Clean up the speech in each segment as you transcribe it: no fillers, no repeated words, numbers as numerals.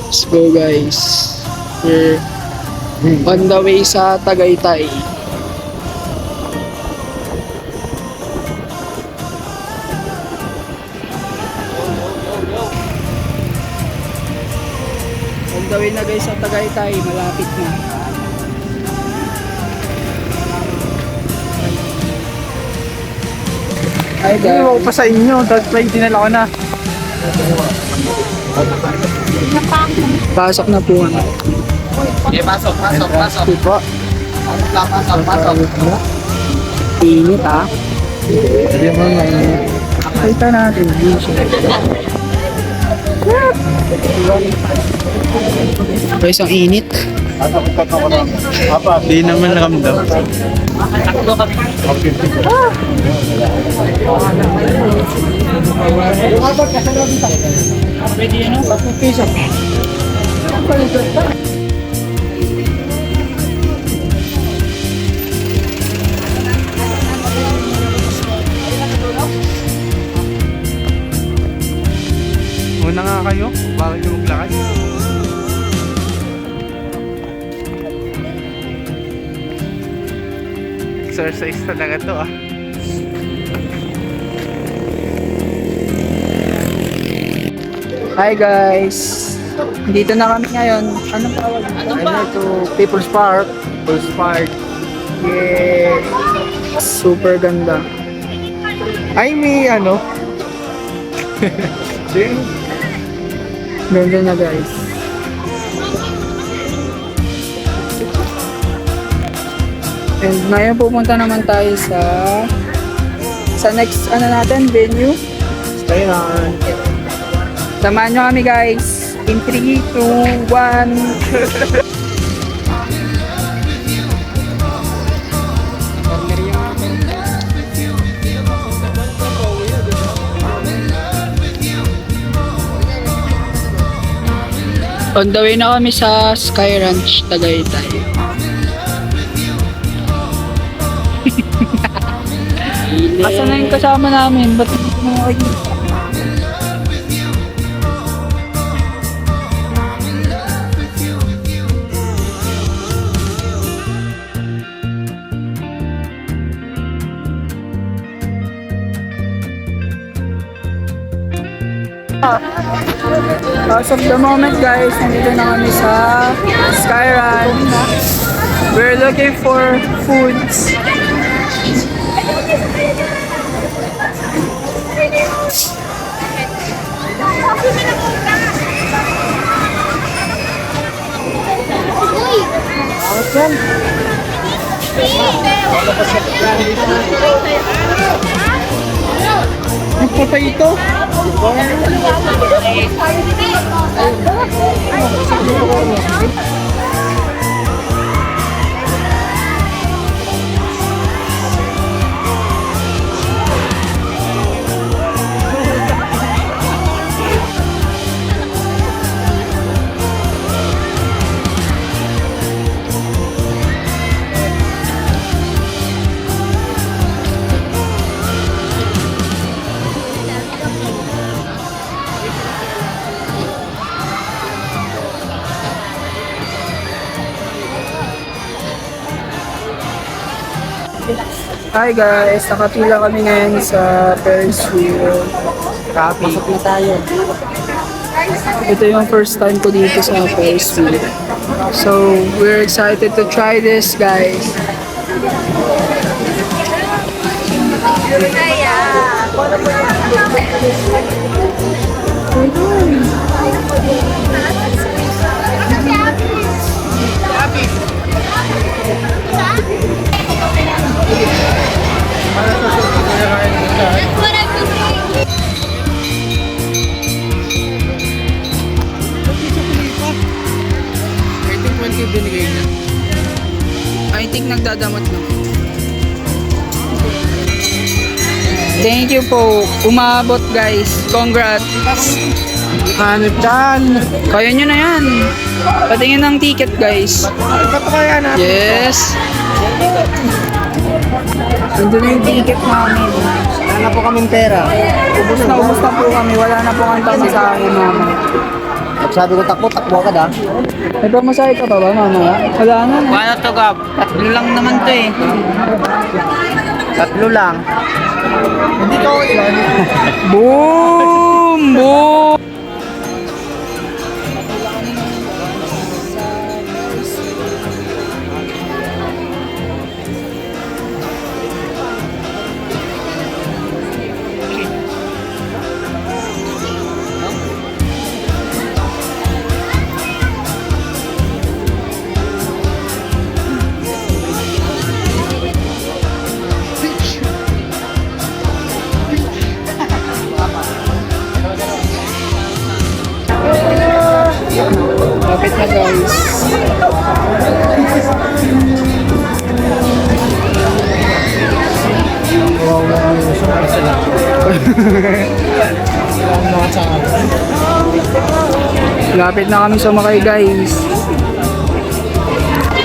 Let's go guys. We're on the way sa Tagaytay. On the way na guys sa Tagaytay. Malapit na. Hi guys. Hindi ko pa sa inyo, dahil play dinala ko na. Pasok na po kami. Okay, pasok. Ito po. Pasok. Init ah. Sabi mo na Kita natin. Guys, ang init. Hindi naman ramdam. Pwede yun o? 10 piso. Muna nga kayo, bago nyo maglakad. Exercise talaga to ah. Hi guys. Dito na kami ngayon. Anong tawag dito? To People's Park. People's Park. Yeah. Super ganda. Ay, may ano? Ganda na guys. And ngayon pupunta naman tayo sa next venue. Stay on. Samahan nyo kami guys. In 3, 2, 1. On the way na kami sa Sky Ranch, Tagaytay. Asa na yung kasama namin? Ba't hindi ko makikita? As of the moment guys, nandito na kami sa Sky Ranch. We're looking for foods. Potato? Hi guys, nakapila kami ngayon sa Ferris wheel. Pasok na tayo. Ito yung first time ko dito sa Ferris wheel. So, we're excited to try this guys. I think nagdadamot lang. Thank you po. Umabot guys. Congrats. Hanip dyan. Kaya nyo na yan. Patingin ng ticket guys. Ba't kaya natin? Yes. Nandun na yung ticket namin. Wala na po kaming pera. Ubus na po kami. Wala na po ang tama sa akin namin. Sabi ko takbo ka da. May pamasahe ka pa ba, mama? Wala na. Paano to, Gab? 3 lang naman to eh. 3 lang. Hindi ko ilan. Boom! Boom! Lapit na guys. Lapit na kami sumakay guys.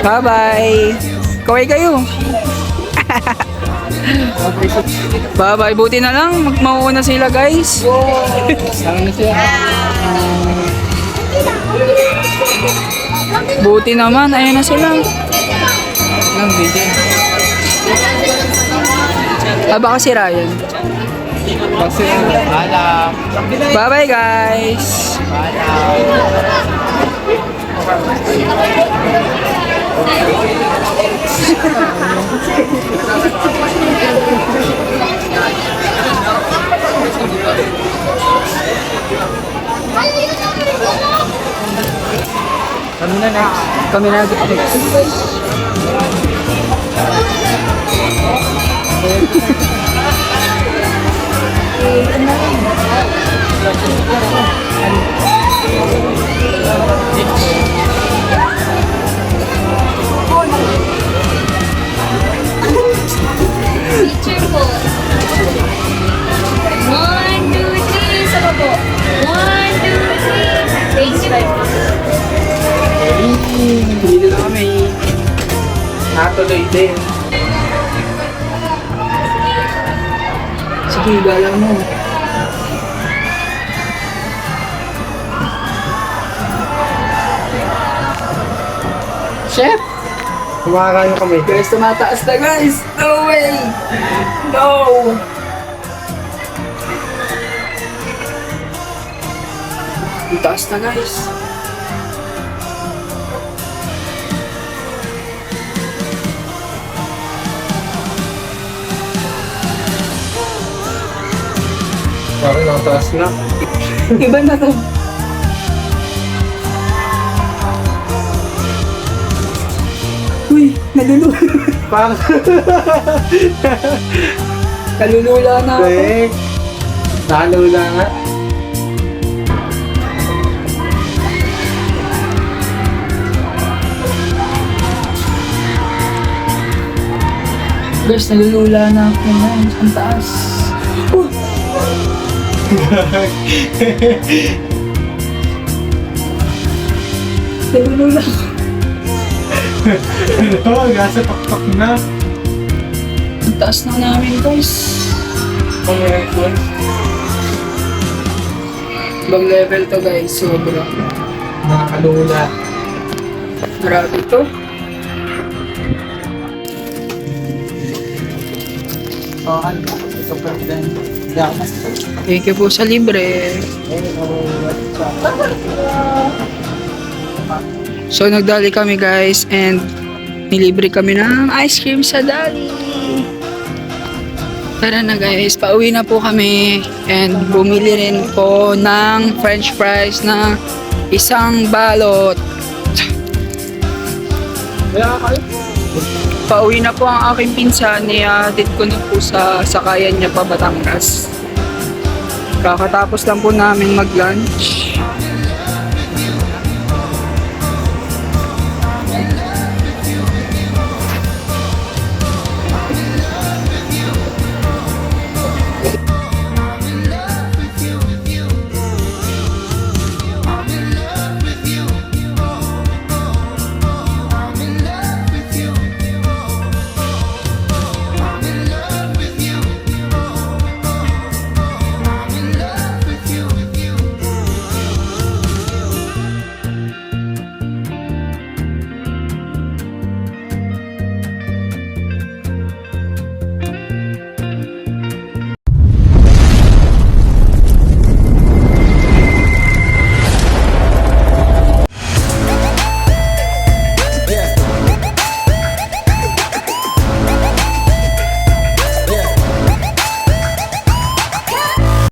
Bye bye. Kaway kayo. Bye bye. Buti na lang mauuna sila guys. Buti naman, ayun na sila. Nang video. Baka si Ryan. Bye bye guys. Kami na next. Picture po. 1, 2, 3. Saba po. 1, 2, 3. Thank you. Dito na kami. Natuloy din. Sige, galang mo. Chef! Kumakain kami. Guys, tumataas na guys. No way. No. Taas na guys. Parang nakataas na. Iba na to. Uy, nalulula. Parang... Nalulula na ako. Nalula nga. Guys, nalulula na ako ngayon. Ang taas. Nalulula ako. Ano? Gasa pakpak na. Ang taas na namin guys. Ibang level to guys. Sobra. Nakakalula. Grabe to. Thank you po sa libre. So nagdali kami guys and nilibre kami ng ice cream sa dali. Tara na guys, pauwi na po kami and bumili rin po ng french fries na isang balot. Pauwi na po ang aking pinsan, nihatid ko na po sa sakayan niya pa Batangas. Kakatapos lang po namin mag-lunch.